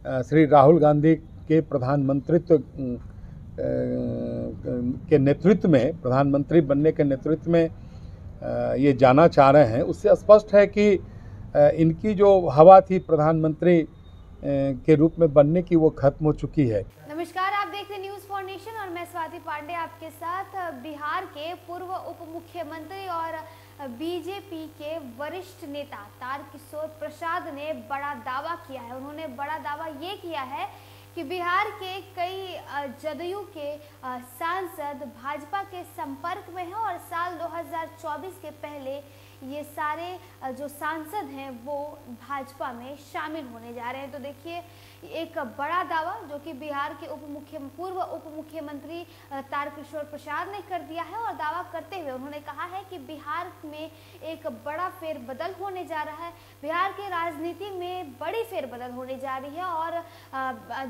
श्री राहुल गांधी के प्रधानमंत्रित्व के नेतृत्व में, प्रधानमंत्री बनने के नेतृत्व में ये जाना चाह रहे हैं, उससे स्पष्ट है कि इनकी जो हवा थी प्रधानमंत्री के रूप में बनने की, वो खत्म हो चुकी है। नमस्कार, आप देख रहे हैं न्यूज़ फॉर नेशन और मैं स्वाति पांडे आपके साथ। बिहार के पूर्व उप मुख्यमंत्री और बीजेपी के वरिष्ठ नेता तारकिशोर प्रसाद ने बड़ा दावा किया है। उन्होंने बड़ा दावा ये किया है कि बिहार के कई जदयू के सांसद भाजपा के संपर्क में हैं और साल 2024 के पहले ये सारे जो सांसद हैं वो भाजपा में शामिल होने जा रहे हैं। तो देखिए, एक बड़ा दावा जो कि बिहार के पूर्व उप मुख्यमंत्री तारकिशोर प्रसाद ने कर दिया है और दावा करते हुए उन्होंने कहा है कि बिहार में एक बड़ा फेरबदल होने जा रहा है, बिहार की राजनीति में बड़ी फेरबदल होने जा रही है और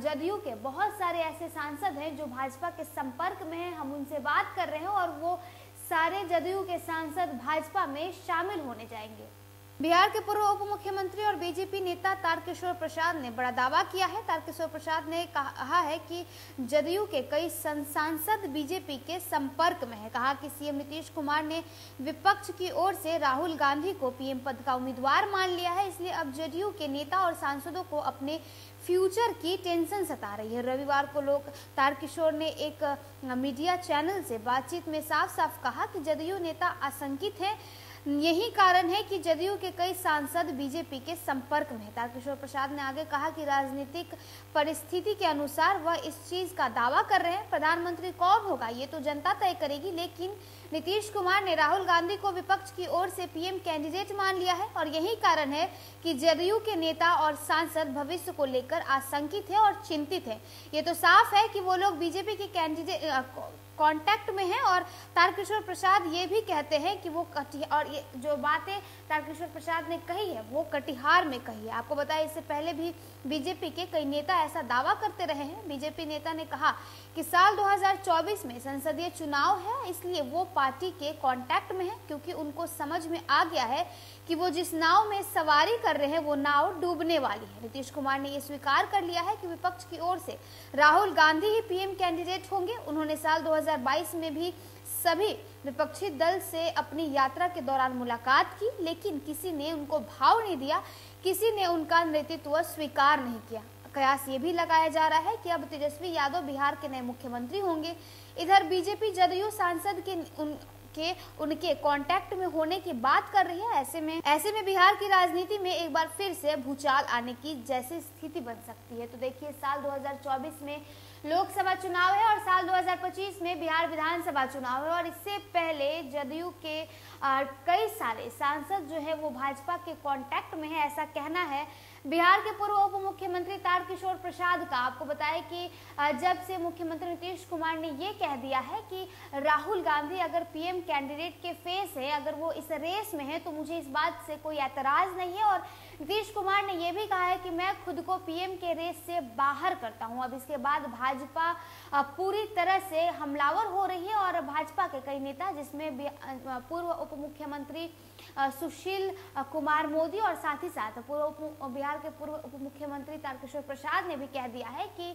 जदयू के बहुत सारे ऐसे सांसद हैं जो भाजपा के संपर्क में हैं। हम उनसे बात कर रहे हैं और वो सारे जदयू के सांसद भाजपा में शामिल होने जाएंगे। बिहार के पूर्व उप मुख्यमंत्री और बीजेपी नेता तारकिशोर प्रसाद ने बड़ा दावा किया है। तारकिशोर प्रसाद ने कहा है कि जदयू के कई सांसद बीजेपी के संपर्क में है। कहा कि सीएम नीतीश कुमार ने विपक्ष की ओर से राहुल गांधी को पीएम पद का उम्मीदवार मान लिया है, इसलिए अब जदयू के नेता और सांसदों को अपने फ्यूचर की टेंशन सता रही है। रविवार को तारकिशोर ने एक मीडिया चैनल से बातचीत में साफ साफ कहा कि जदयू नेता आशंकित हैं, यही कारण है कि जदयू के कई सांसद बीजेपी के संपर्क में हैं। तारकिशोर प्रसाद ने आगे कहा कि राजनीतिक परिस्थिति के अनुसार वह इस चीज का दावा कर रहे हैं। प्रधानमंत्री कौन होगा ये तो जनता तय करेगी, लेकिन नीतीश कुमार ने राहुल गांधी को विपक्ष की ओर से पीएम कैंडिडेट मान लिया है और यही कारण है कि जदयू के नेता और सांसद भविष्य को लेकर आशंकित है और चिंतित है। ये तो साफ है कि वो लोग बीजेपी के कैंडिडेट कांटेक्ट में है। और तारकिशोर प्रसाद ये भी कहते हैं कि वो और ये जो बातें तारकिशोर प्रसाद ने कही है वो कटिहार में कही है। आपको बताया, इससे पहले भी बीजेपी के कई नेता ऐसा दावा करते रहे हैं। बीजेपी नेता ने कहा कि साल 2024 में संसदीय चुनाव है, इसलिए वो पार्टी के कांटेक्ट में है क्योंकि उनको समझ में आ गया है कि वो जिस नाव में सवारी कर रहे हैं वो नाव डूबने वाली है। नीतीश कुमार ने ये स्वीकार कर लिया है कि विपक्ष की ओर से राहुल गांधी ही पीएम कैंडिडेट होंगे। उन्होंने साल 2022 में भी सभी विपक्षी दल से अपनी यात्रा के दौरान मुलाकात की, लेकिन किसी ने उनको भाव नहीं दिया, किसी ने उनका नेतृत्व स्वीकार नहीं किया। कयास ये भी लगाया जा रहा है कि अब तेजस्वी यादव बिहार के नए मुख्यमंत्री होंगे। इधर बीजेपी जदयू सांसद उनके कांटेक्ट में होने की बात कर रही है। ऐसे में बिहार की राजनीति में एक बार फिर से भूचाल आने की जैसी स्थिति बन सकती है। तो देखिए, साल 2024 में लोकसभा चुनाव है और साल 2025 में बिहार विधानसभा चुनाव है और इससे पहले जदयू के कई सारे सांसद जो है वो भाजपा के कांटेक्ट में है, ऐसा कहना है बिहार के पूर्व उप मुख्यमंत्री तारकिशोर प्रसाद का। आपको बताएं कि जब से मुख्यमंत्री नीतीश कुमार ने ये कह दिया है कि राहुल गांधी अगर पीएम कैंडिडेट के फेस है, अगर वो इस रेस में है, तो मुझे इस बात से कोई ऐतराज नहीं है। और नीतीश कुमार ने यह भी कहा है कि मैं खुद को पीएम के रेस से बाहर करता हूं। अब इसके बाद भाजपा पूरी तरह से हमलावर हो रही है और भाजपा के कई नेता, जिसमें पूर्व उप मुख्यमंत्री सुशील कुमार मोदी और साथ ही साथ बिहार के पूर्व उप मुख्यमंत्री तारकिशोर प्रसाद ने भी कह दिया है कि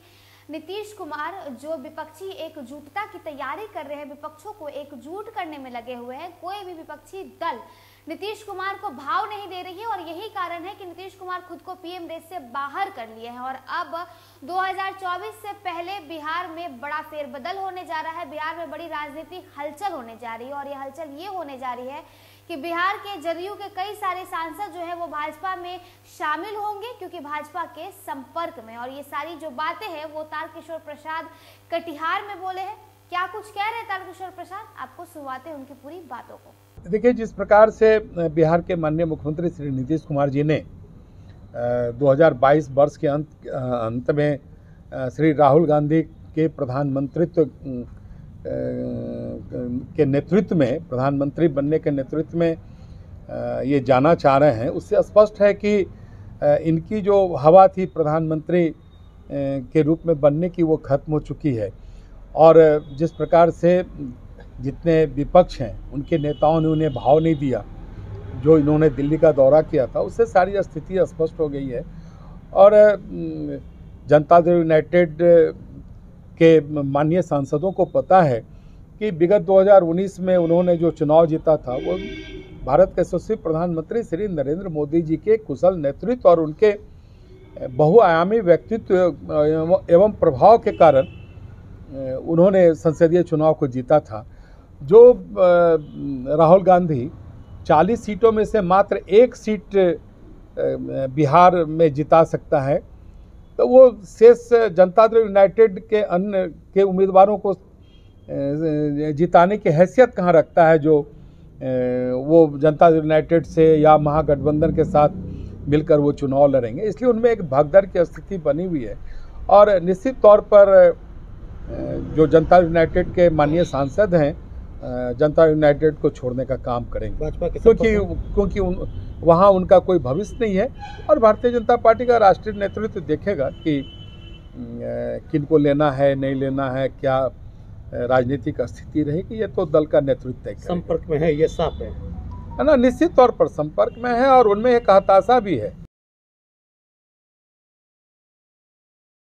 नीतीश कुमार जो विपक्षी एकजुटता की तैयारी कर रहे हैं, विपक्षों को एकजुट करने में लगे हुए हैं, कोई भी विपक्षी दल नीतीश कुमार को भाव नहीं दे रही है और यही कारण है कि नीतीश कुमार खुद को पीएम रेस से बाहर कर लिए हैं। और अब 2024 से पहले बिहार में बड़ा फेरबदल होने जा रहा है, बिहार में बड़ी राजनीतिक हलचल होने जा रही है और यह हलचल ये होने जा रही है कि बिहार के जदयू के कई सारे सांसद जो है वो भाजपा में शामिल होंगे क्योंकि भाजपा के संपर्क में। और ये सारी जो बातें हैं वो तारकिशोर प्रसाद कटिहार में बोले हैं। क्या कुछ कह रहे हैं तारकिशोर प्रसाद, आपको सुनवाते हैं उनकी पूरी बातों को। देखिए, जिस प्रकार से बिहार के माननीय मुख्यमंत्री श्री नीतीश कुमार जी ने 2022 वर्ष के अंत में श्री राहुल गांधी के प्रधानमंत्रित्व के नेतृत्व में, प्रधानमंत्री बनने के नेतृत्व में ये जाना चाह रहे हैं, उससे स्पष्ट है कि इनकी जो हवा थी प्रधानमंत्री के रूप में बनने की, वो खत्म हो चुकी है। और जिस प्रकार से जितने विपक्ष हैं उनके नेताओं ने उन्हें भाव नहीं दिया, जो इन्होंने दिल्ली का दौरा किया था, उससे सारी स्थिति स्पष्ट हो गई है। और जनता दल यूनाइटेड के माननीय सांसदों को पता है कि विगत 2019 में उन्होंने जो चुनाव जीता था वो भारत के यशस्वी प्रधानमंत्री श्री नरेंद्र मोदी जी के कुशल नेतृत्व और उनके बहुआयामी व्यक्तित्व एवं प्रभाव के कारण उन्होंने संसदीय चुनाव को जीता था। जो राहुल गांधी 40 सीटों में से मात्र 1 सीट बिहार में जिता सकता है, तो वो शेष जनता दल यूनाइटेड के अन्य के उम्मीदवारों को जिताने की हैसियत कहाँ रखता है, जो वो जनता दल यूनाइटेड से या महागठबंधन के साथ मिलकर वो चुनाव लड़ेंगे। इसलिए उनमें एक भगदड़ की स्थिति बनी हुई है और निश्चित तौर पर जो जनता यूनाइटेड के माननीय सांसद हैं जनता यूनाइटेड को छोड़ने का काम करेंगे, भाजपा के क्योंकि वहाँ उनका कोई भविष्य नहीं है और भारतीय जनता पार्टी का राष्ट्रीय नेतृत्व देखेगा कि किनको लेना है नहीं लेना है, क्या राजनीतिक स्थिति रहेगी, ये तो दल का नेतृत्व तय करेगा। संपर्क में है, ये साफ है ना, निश्चित तौर पर संपर्क में है और उनमें एक हताशा भी है